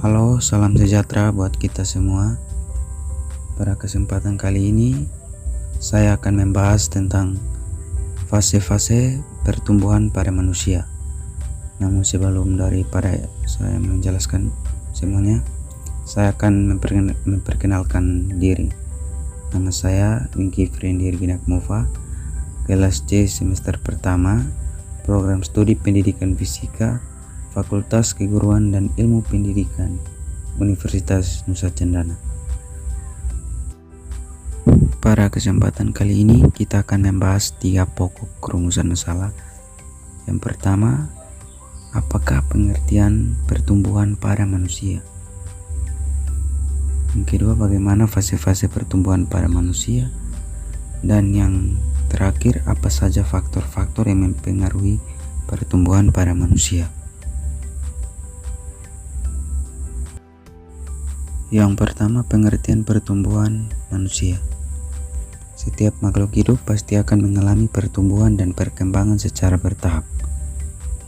Halo, salam sejahtera buat kita semua. Pada kesempatan kali ini, saya akan membahas tentang fase-fase pertumbuhan pada manusia. Namun sebelum daripada saya menjelaskan semuanya, saya akan memperkenalkan diri. Nama saya Wingky Frendir Ginakmova, kelas C semester pertama, program studi pendidikan fisika, Fakultas Keguruan dan Ilmu Pendidikan, Universitas Nusa Cendana. Pada kesempatan kali ini kita akan membahas 3 pokok rumusan masalah. Yang pertama, apakah pengertian pertumbuhan pada manusia? Yang kedua, bagaimana fase-fase pertumbuhan pada manusia? Dan yang terakhir, apa saja faktor-faktor yang mempengaruhi pertumbuhan pada manusia? Yang pertama, pengertian pertumbuhan manusia. Setiap makhluk hidup pasti akan mengalami pertumbuhan dan perkembangan secara bertahap,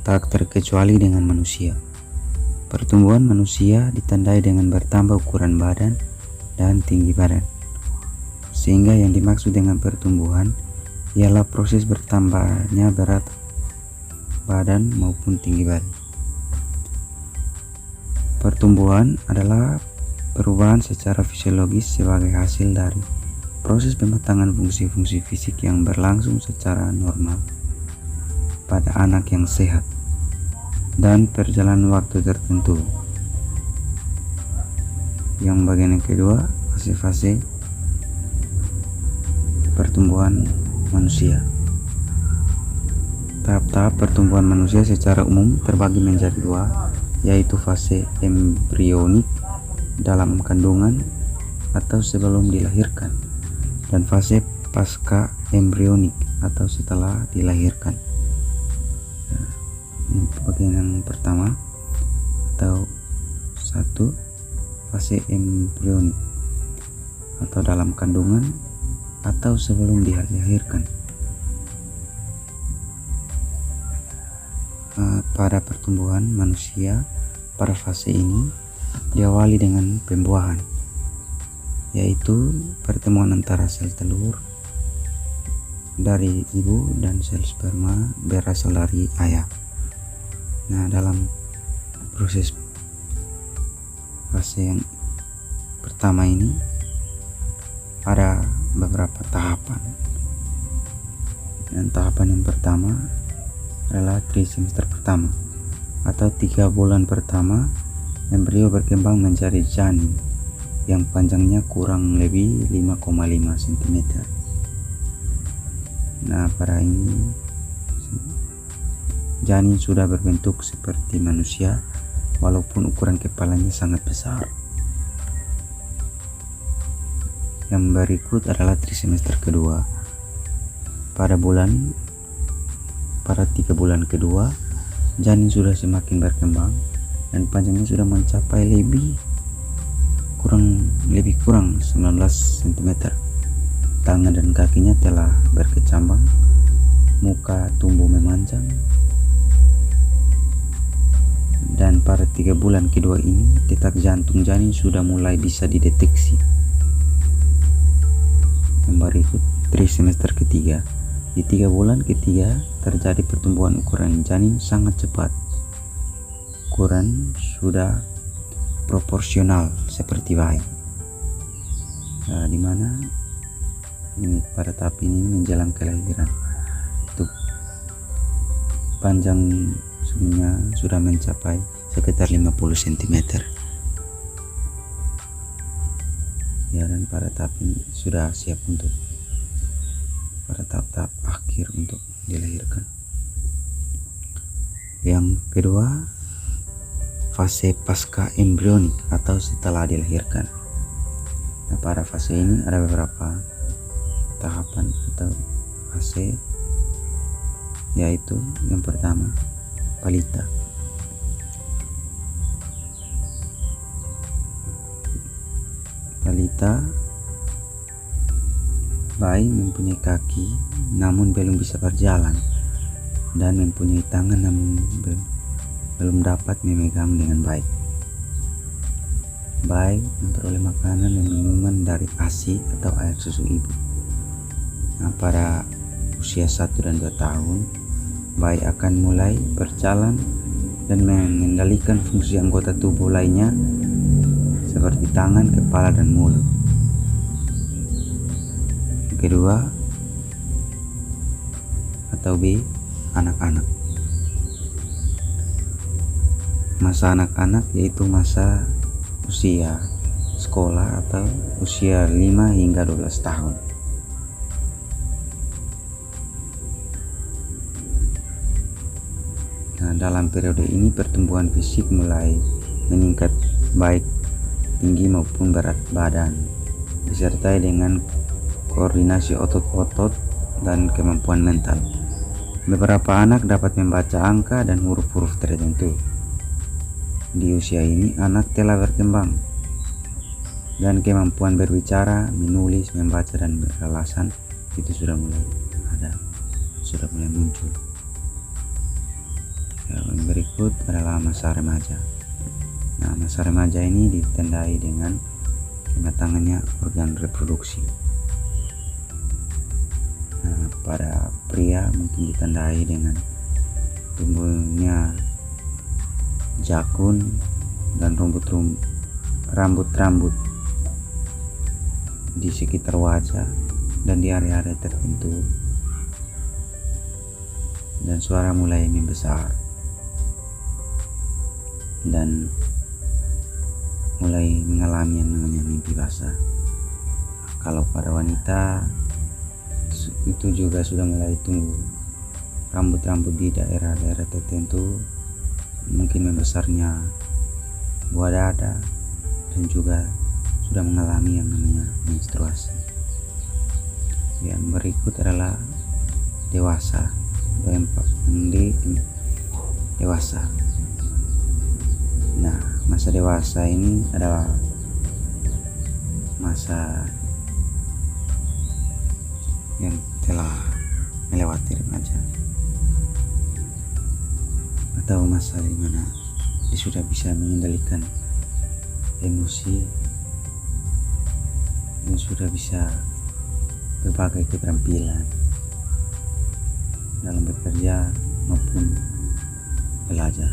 tak terkecuali dengan manusia. Pertumbuhan manusia ditandai dengan bertambah ukuran badan dan tinggi badan, sehingga yang dimaksud dengan pertumbuhan ialah proses bertambahnya berat badan maupun tinggi badan. Pertumbuhan adalah perubahan secara fisiologis sebagai hasil dari proses pematangan fungsi-fungsi fisik yang berlangsung secara normal pada anak yang sehat dan perjalanan waktu tertentu. Yang bagian yang kedua, fase-fase pertumbuhan manusia. Tahap-tahap pertumbuhan manusia secara umum terbagi menjadi 2, yaitu fase embrionik dalam kandungan atau sebelum dilahirkan, dan fase pasca embrionik atau setelah dilahirkan. Bagian yang pertama atau 1, fase embrionik atau dalam kandungan atau sebelum dilahirkan. Pada pertumbuhan manusia, pada fase ini diawali dengan pembuahan, yaitu pertemuan antara sel telur dari ibu dan sel sperma berasal dari ayah. Nah, dalam proses fase yang pertama ini ada beberapa tahapan. Dan tahapan yang pertama adalah trimester pertama atau 3 bulan pertama. Embrio berkembang menjadi janin yang panjangnya kurang lebih 5,5 cm. Nah, pada ini janin sudah berbentuk seperti manusia walaupun ukuran kepalanya sangat besar. Yang berikut adalah trimester kedua. Pada 3 bulan kedua, janin sudah semakin berkembang dan panjangnya sudah mencapai lebih kurang 19 cm. Tangan dan kakinya telah berkecambang, muka tumbuh memanjang, dan pada 3 bulan kedua ini detak jantung janin sudah mulai bisa dideteksi. Yang berikut trimester ketiga. Di 3 bulan ketiga terjadi pertumbuhan ukuran janin sangat cepat. Ukuran sudah proporsional seperti bayi. Nah, dimana ini pada tahap ini menjelang kelahiran itu panjang sudah mencapai sekitar 50 cm. Ya, dan pada tahap ini sudah siap untuk pada tahap-tahap akhir untuk dilahirkan. Yang kedua, fase pasca embrionik atau setelah dilahirkan. Nah, pada fase ini ada beberapa tahapan atau fase, yaitu yang pertama, balita. Balita, bayi mempunyai kaki namun belum bisa berjalan, dan mempunyai tangan namun belum dapat memegang dengan baik. bayi memperoleh makanan dan minuman dari ASI atau air susu ibu. Nah, pada usia 1 dan 2 tahun, bayi akan mulai berjalan dan mengendalikan fungsi anggota tubuh lainnya seperti tangan, kepala, dan mulut. Yang kedua atau B, anak-anak. Masa anak-anak yaitu masa usia sekolah atau usia 5 hingga 12 tahun. Nah, dalam periode ini pertumbuhan fisik mulai meningkat baik tinggi maupun berat badan, disertai dengan koordinasi otot-otot dan kemampuan mental. Beberapa anak dapat membaca angka dan huruf-huruf tertentu. Di usia ini anak telah berkembang dan kemampuan berbicara, menulis, membaca, dan beralasan itu sudah mulai muncul. Yang berikut adalah masa remaja. Nah, masa remaja ini ditandai dengan kematangannya organ reproduksi. Nah, pada pria mungkin ditandai dengan tumbuhnya jakun dan rambut-rambut di sekitar wajah dan di area-area tertentu, dan suara mulai membesar dan mulai mengalami yang namanya mimpi basah. Kalau pada wanita itu juga sudah mulai tumbuh rambut-rambut di daerah-daerah tertentu, mungkin membesarnya buah dada, dan juga sudah mengalami yang namanya menstruasi. Yang berikut adalah dewasa dewasa. Nah, masa dewasa ini adalah masa yang telah melewati remaja, atau masa di mana dia sudah bisa mengendalikan emosi dan sudah bisa berbagai keterampilan dalam bekerja maupun belajar.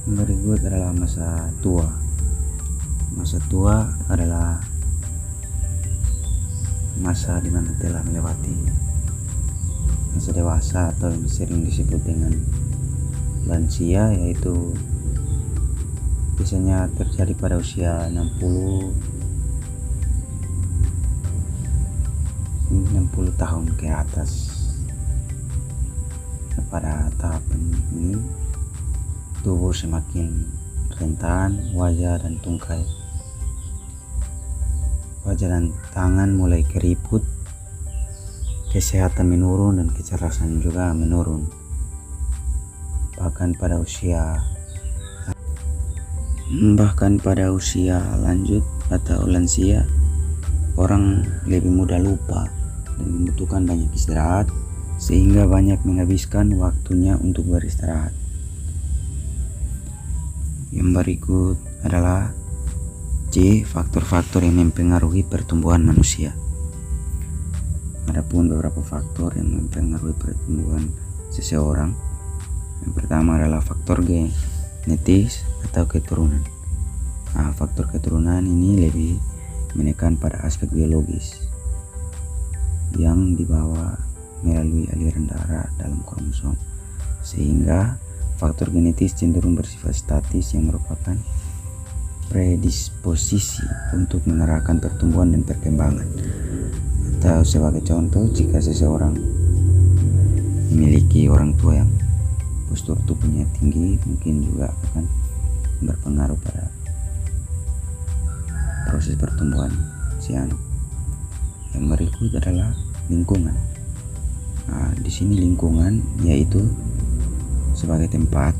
Berikut adalah masa tua. Masa tua adalah masa di mana telah melewati masa dewasa atau yang sering disebut dengan lansia, yaitu biasanya terjadi pada usia 60 tahun ke atas. Pada tahapan ini tubuh semakin rentan, wajah dan tangan mulai keriput, kesehatan menurun dan kecerdasan juga menurun. Bahkan pada usia lanjut atau lansia, orang lebih mudah lupa dan membutuhkan banyak istirahat, sehingga banyak menghabiskan waktunya untuk beristirahat. Yang berikut adalah C, faktor-faktor yang mempengaruhi pertumbuhan manusia. Adapun beberapa faktor yang mempengaruhi pertumbuhan seseorang. Yang pertama adalah faktor genetis atau keturunan. Nah, faktor keturunan ini lebih menekan pada aspek biologis yang dibawa melalui aliran darah dalam kromosom, sehingga faktor genetis cenderung bersifat statis yang merupakan predisposisi untuk mengarahkan pertumbuhan dan perkembangan. Atau sebagai contoh, jika seseorang memiliki orang tua yang postur tubuhnya tinggi, mungkin juga akan berpengaruh pada proses pertumbuhan si anak. Yang berikut adalah lingkungan. Nah, di sini lingkungan yaitu sebagai tempat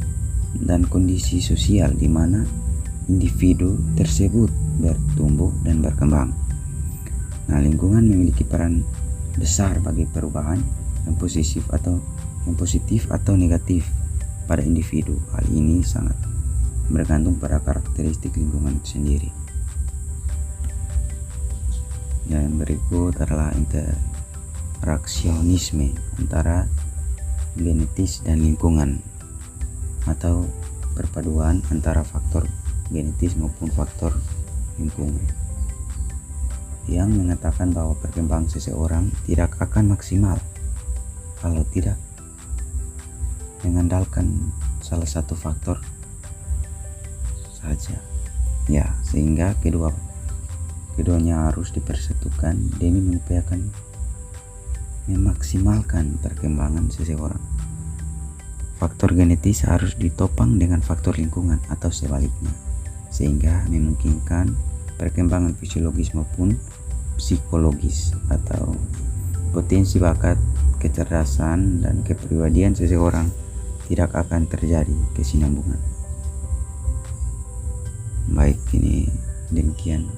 dan kondisi sosial di mana individu tersebut bertumbuh dan berkembang. Nah, lingkungan memiliki peran besar bagi perubahan yang positif atau negatif pada individu. Hal ini sangat bergantung pada karakteristik lingkungan itu sendiri. Yang berikut adalah interaksionisme antara genetis dan lingkungan, atau perpaduan antara faktor genetis maupun faktor lingkungan, yang mengatakan bahwa perkembangan seseorang tidak akan maksimal kalau tidak mengandalkan salah satu faktor saja, ya, sehingga keduanya harus dipersatukan demi mengupayakan memaksimalkan perkembangan seseorang. Faktor genetis harus ditopang dengan faktor lingkungan atau sebaliknya, sehingga memungkinkan perkembangan fisiologis maupun psikologis atau potensi bakat, kecerdasan, dan kepribadian seseorang tidak akan terjadi kesinambungan. Baik, ini demikian